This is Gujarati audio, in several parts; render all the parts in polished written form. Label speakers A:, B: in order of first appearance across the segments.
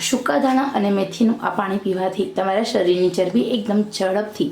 A: સૂકા ધાણા અને મેથીનું આ પાણી પીવાથી તમારા શરીરની ચરબી એકદમ ઝડપથી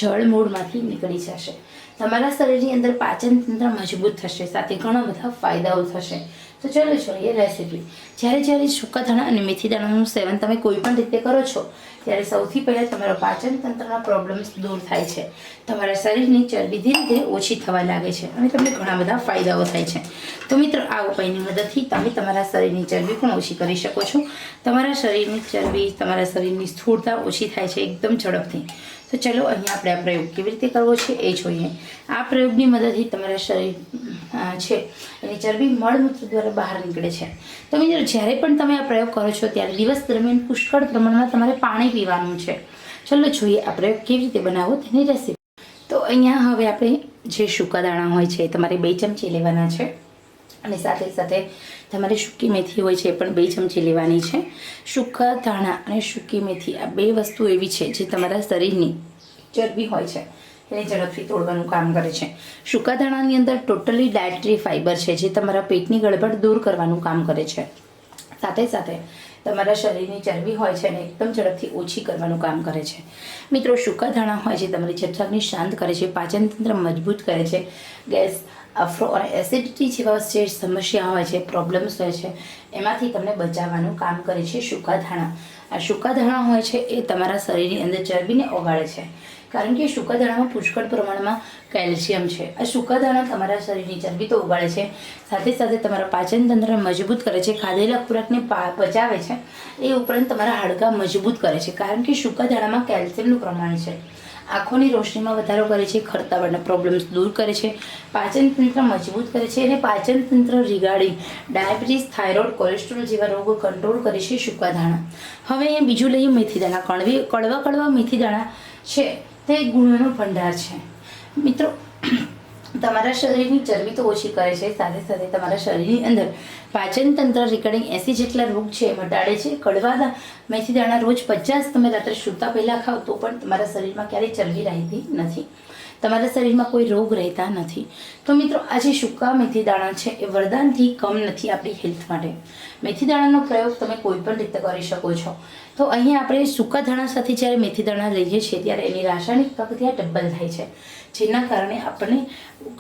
A: જળમૂળમાંથી નીકળી જશે. તમારા શરીરની અંદર પાચન તંત્ર મજબૂત થશે, સાથે ઘણા બધા ફાયદાઓ થશે. તો ચાલો જોઈએ રેસીપી. જ્યારે સૂકા ધાણા અને મેથી દાણાનું સેવન તમે કોઈ પણ રીતે કરો છો ત્યારે સૌથી પહેલાં તમારો પાચન તંત્રના પ્રોબ્લેમ્સ દૂર થાય છે. તમારા શરીરની ચરબી ધીરે ધીરે ઓછી થવા લાગે છે અને તમને ઘણા બધા ફાયદાઓ થાય છે. તો મિત્રો, આ ઉપાયની મદદથી તમે તમારા શરીરની ચરબી પણ ઓછી કરી શકો છો. તમારા શરીરની ચરબી, તમારા શરીરની સ્થૂળતા ઓછી થાય છે એકદમ ઝડપથી. તો ચલો અહીંયા આપણે આ પ્રયોગ કેવી રીતે કરવો છે એ જોઈએ. આ પ્રયોગની મદદથી તમારા શરીર છે એની ચરબી મળમૂત્ર દ્વારા બહાર નીકળે છે. તો મિત્રો, જ્યારે પણ તમે આ પ્રયોગ કરો છો ત્યારે દિવસ દરમિયાન પુષ્કળ પ્રમાણમાં તમારે પાણી પીવાનું છે. ચલો જોઈએ આ પ્રયોગ કેવી રીતે બનાવવો તેની રેસીપી. તો અહીંયા હવે આપણે જે સૂકા દાણા હોય છે તમારે 2 ચમચી લેવાના છે અને સાથે સાથે તમારે સૂકી મેથી હોય છે એ પણ 2 ચમચી લેવાની છે. સૂકા ધાણા અને સૂકી મેથી આ 2 વસ્તુ એવી છે જે તમારા શરીરની ચરબી હોય છે એને ઝડપથી તોડવાનું કામ કરે છે. સૂકા ધાણાની અંદર ટોટલી ડાયટરી ફાઇબર છે જે તમારા પેટની ગડબડ દૂર કરવાનું કામ કરે છે. સાથે સાથે તમારા શરીરની ચરબી હોય છે એને એકદમ ઝડપથી ઓછી કરવાનું કામ કરે છે. મિત્રો, સૂકા ધાણા હોય છે તમારી જઠરાગ્નિ શાંત કરે છે, પાચન તંત્ર મજબૂત કરે છે, ગેસ, અફરો અને એસિડિટી જેવા જે સમસ્યા હોય છે, પ્રોબ્લેમ્સ હોય છે એમાંથી તમને બચાવવાનું કામ કરે છે સૂકા ધાણા. આ સૂકા ધાણા હોય છે એ તમારા શરીરની અંદર ચરબીને ઓગાળે છે, કારણ કે સૂકા ધાણામાં પુષ્કળ પ્રમાણમાં કેલ્શિયમ છે. આ સૂકા ધાણા તમારા શરીરની ચરબી તો ઓગાળે છે, સાથે સાથે તમારા પાચન તંત્ર મજબૂત કરે છે, ખાધેલા ખોરાકને પચાવે છે, એ ઉપરાંત તમારા હાડકાં મજબૂત કરે છે, કારણ કે સૂકા ધાણામાં કેલ્શિયમનું પ્રમાણ છે. આંખોની રોશનીમાં વધારો કરે છે, ખરતાવાળના પ્રોબ્લેમ્સ દૂર કરે છે, પાચન તંત્ર મજબૂત કરે છે અને પાચન તંત્ર રિગાર્ડિંગ ડાયાબિટીસ, થાઇરોઇડ, કોલેસ્ટ્રોલ જેવા રોગો કંટ્રોલ કરે છે સૂકા ધાણા. હવે અહીંયા બીજું લઈએ મેથી દાણા. કડવા મેથી દાણા છે તે ગુણોનો ભંડાર છે. મિત્રો, તમારા શરીરની ચરબી તો ઓછી કરે છે, સાથે સાથે તમારા શરીરની અંદર પાચન તંત્ર રિગાર્ડિંગ 80 જેટલા રોગ છે એ મટાડે છે. કડવા મેથી દાણા રોજ 50 તમે રાત્રે સૂતા પહેલાં ખાવ તો પણ તમારા શરીરમાં ક્યારેય ચરબી રહેતી નથી, તમારા શરીરમાં કોઈ રોગ રહેતા નથી. તો મિત્રો, આ જે સૂકા મેથી દાણા છે એ વરદાનથી કમ નથી આપણી હેલ્થ માટે. મેથી દાણાનો પ્રયોગ તમે કોઈ પણ રીતે કરી શકો છો. તો અહીંયા આપણે સૂકા ધાણા સાથે જ્યારે મેથી દાણા લઈએ છીએ ત્યારે એની રાસાયણિક પ્રક્રિયા ડબલ થાય છે, જેના કારણે આપણને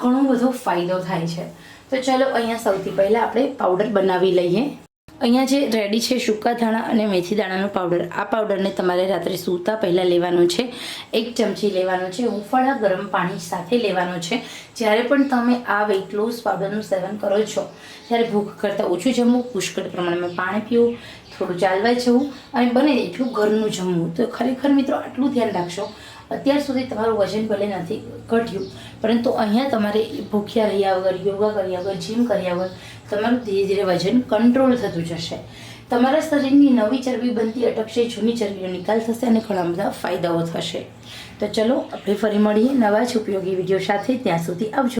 A: ઘણો બધો ફાયદો થાય છે. તો ચાલો અહીંયા સૌથી પહેલાં આપણે પાવડર બનાવી લઈએ. અહીંયા જે રેડી છે સૂકા ધાણા અને મેથી દાણાનો પાવડર, આ પાવડરને તમારે રાત્રે સૂતા પહેલાં લેવાનો છે. 1 ચમચી લેવાનો છે, હુંફાળા ગરમ પાણી સાથે લેવાનો છે. જ્યારે પણ તમે આ વેઇટ લોસ પાવડરનું સેવન કરો છો ત્યારે ભૂખ કરતાં ઓછું જમવું, પુષ્કળ પ્રમાણમાં પાણી પીવું, થોડું ચાલવા જવું અને બને એટલું ઘરનું જમવું. તો ખરેખર મિત્રો, આટલું ધ્યાન રાખશો. અત્યાર સુધી તમારું વજન ભલે નથી ઘટ્યું, પરંતુ અહીંયા તમારે ભૂખ્યા રહ્યા વગર, યોગા કર્યા વગર, જીમ કર્યા વગર તમારું ધીરે ધીરે વજન કંટ્રોલ થતું જશે. તમારા શરીરની નવી ચરબી બનતી અટકશે, જૂની ચરબીનો નિકાલ થશે અને ઘણા બધા ફાયદાઓ થશે. તો ચલો આપણે ફરી મળીએ નવા જ ઉપયોગી વિડીયો સાથે. ત્યાં સુધી આવજો.